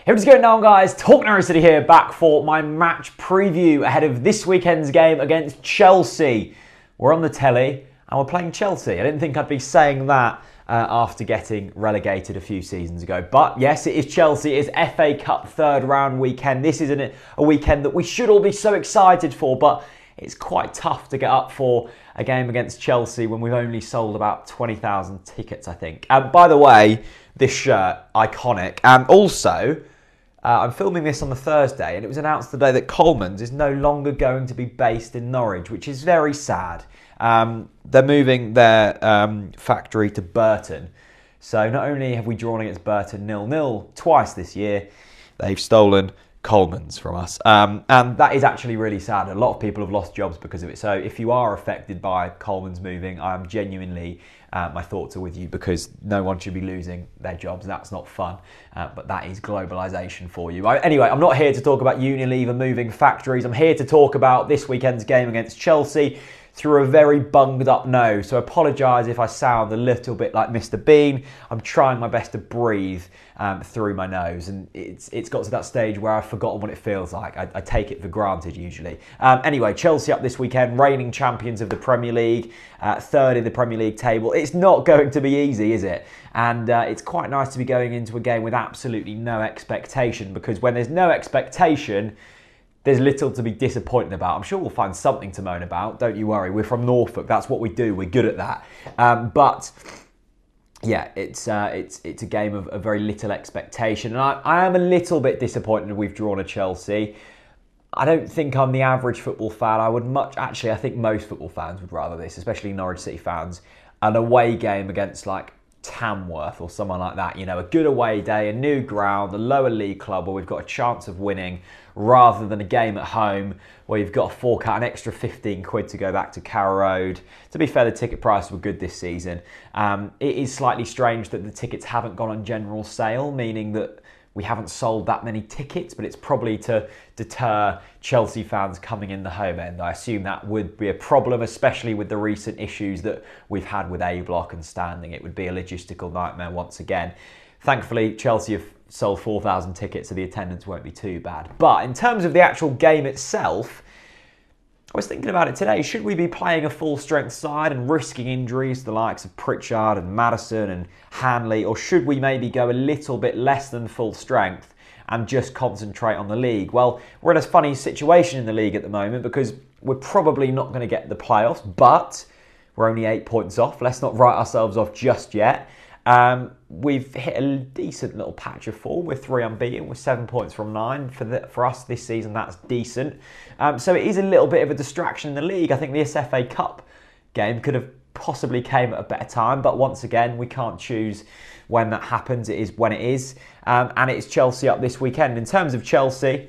Hey, what's going on, guys? TalkNorwichCity here, back for my match preview ahead of this weekend's game against Chelsea. We're on the telly and we're playing Chelsea. I didn't think I'd be saying that after getting relegated a few seasons ago. But yes, it is Chelsea. It's FA Cup third round weekend. This isn't a weekend that we should all be so excited for, but it's quite tough to get up for a game against Chelsea when we've only sold about 20,000 tickets, I think. And by the way, this shirt, iconic. And also, I'm filming this on the Thursday, and it was announced today that Coleman's is no longer going to be based in Norwich, which is very sad. They're moving their factory to Burton. So not only have we drawn against Burton 0-0 twice this year, they've stolen Coleman's from us. And that is actually really sad. A lot of people have lost jobs because of it. So if you are affected by Coleman's moving, I am genuinely, my thoughts are with you, because no one should be losing their jobs. That's not fun. But that is globalisation for you. Anyway, I'm not here to talk about Unilever moving factories. I'm here to talk about this weekend's game against Chelsea through a very bunged up nose. So I apologise if I sound a little bit like Mr. Bean. I'm trying my best to breathe through my nose, and it's got to that stage where I've forgotten what it feels like. I take it for granted usually. Anyway, Chelsea up this weekend, reigning champions of the Premier League, third in the Premier League table. It's not going to be easy, is it? And it's quite nice to be going into a game with absolutely no expectation, because when there's no expectation, there's little to be disappointed about. I'm sure we'll find something to moan about. Don't you worry. We're from Norfolk. That's what we do. We're good at that. But yeah, it's a game of very little expectation. And I am a little bit disappointed we've drawn a Chelsea. I don't think I'm the average football fan. I think most football fans would rather this, especially Norwich City fans, an away game against like Tamworth or someone like that. You know, a good away day, a new ground, a lower league club where we've got a chance of winning, rather than a game at home where you've got to fork out an extra 15 quid to go back to Carrow Road. To be fair, the ticket prices were good this season. It is slightly strange that the tickets haven't gone on general sale, meaning that we haven't sold that many tickets, but it's probably to deter Chelsea fans coming in the home end. I assume that would be a problem, especially with the recent issues that we've had with A Block and standing. It would be a logistical nightmare once again. Thankfully, Chelsea have sold 4,000 tickets, so the attendance won't be too bad. But in terms of the actual game itself, I was thinking about it today. Should we be playing a full-strength side and risking injuries to the likes of Pritchard and Maddison and Hanley, or should we maybe go a little bit less than full strength and just concentrate on the league? Well, we're in a funny situation in the league at the moment, because we're probably not going to get the playoffs, but we're only 8 points off. Let's not write ourselves off just yet. We've hit a decent little patch of form. We're 3 unbeaten with 7 points from 9. For us this season, that's decent. So it is a little bit of a distraction in the league. I think the FA Cup game could have possibly came at a better time, but once again, we can't choose when that happens. It is when it is. And it's Chelsea up this weekend. In terms of Chelsea,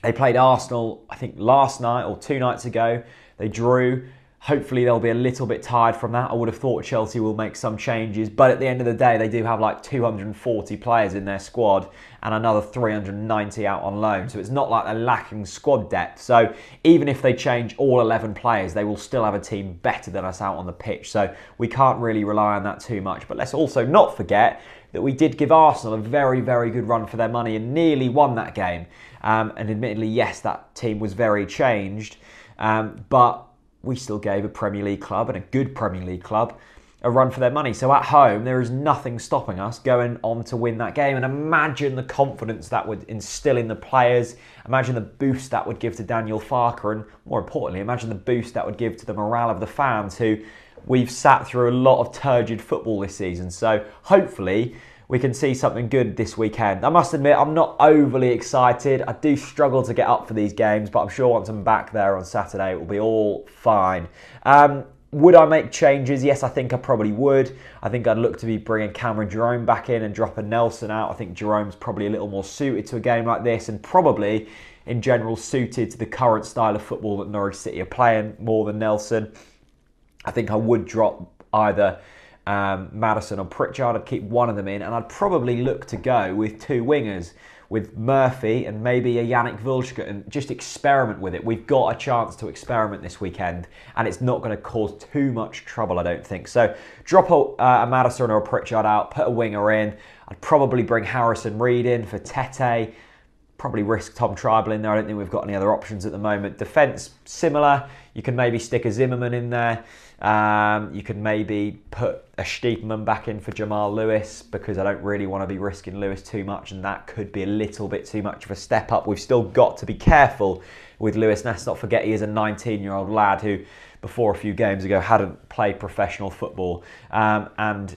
they played Arsenal, I think, last night or 2 nights ago. They drew. Hopefully they'll be a little bit tired from that. I would have thought Chelsea will make some changes, but at the end of the day, they do have like 240 players in their squad and another 390 out on loan. So it's not like they're lacking squad depth. So even if they change all 11 players, they will still have a team better than us out on the pitch. So we can't really rely on that too much. But let's also not forget that we did give Arsenal a very, very good run for their money and nearly won that game. And admittedly, yes, that team was very changed, but we still gave a Premier League club, and a good Premier League club, a run for their money. So at home, there is nothing stopping us going on to win that game. And imagine the confidence that would instill in the players. Imagine the boost that would give to Daniel Farke. And more importantly, imagine the boost that would give to the morale of the fans, who we've sat through a lot of turgid football this season. So hopefully we can see something good this weekend. I must admit, I'm not overly excited. I do struggle to get up for these games, but I'm sure once I'm back there on Saturday, it will be all fine. Would I make changes? Yes, I think I probably would. I think I'd look to be bringing Cameron Jerome back in and dropping Nelson out. I think Jerome's probably a little more suited to a game like this, and probably, in general, suited to the current style of football that Norwich City are playing more than Nelson. I think I would drop either Maddison or Pritchard. I'd keep one of them in, and I'd probably look to go with 2 wingers, with Murphy and maybe a Yannick Vulchka, and just experiment with it. We've got a chance to experiment this weekend, and it's not going to cause too much trouble, I don't think. So drop a Maddison or a Pritchard out, put a winger in. I'd probably bring Harrison Reed in for Tete. Probably risk Tom Tribal in there. I don't think we've got any other options at the moment. Defence, similar. You can maybe stick a Zimmerman in there. You can maybe put a Stiepermann back in for Jamal Lewis, because I don't really want to be risking Lewis too much, and that could be a little bit too much of a step up. We've still got to be careful with Lewis. Let's not forget he is a 19-year-old lad who, before a few games ago, hadn't played professional football. And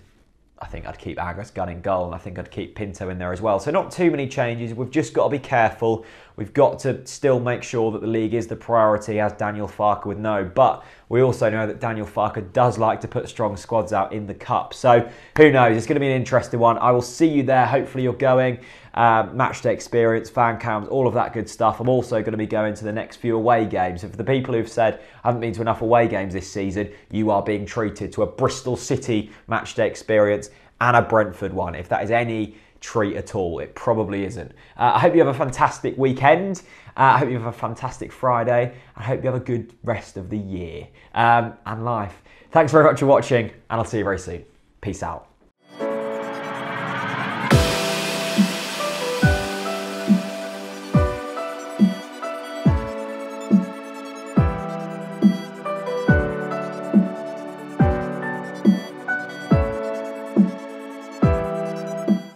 I think I'd keep Agus Gunn in goal, and I think I'd keep Pinto in there as well. So not too many changes. We've just got to be careful. We've got to still make sure that the league is the priority, as Daniel Farke would know. But we also know that Daniel Farke does like to put strong squads out in the Cup. So who knows? It's going to be an interesting one. I will see you there. Hopefully you're going. Match day experience, fan cams, all of that good stuff. I'm also going to be going to the next few away games. And for the people who've said, I haven't been to enough away games this season, you are being treated to a Bristol City match day experience and a Brentford one. If that is any treat at all, it probably isn't. I hope you have a fantastic weekend. I hope you have a fantastic Friday. I hope you have a good rest of the year and life. Thanks very much for watching, and I'll see you very soon. Peace out.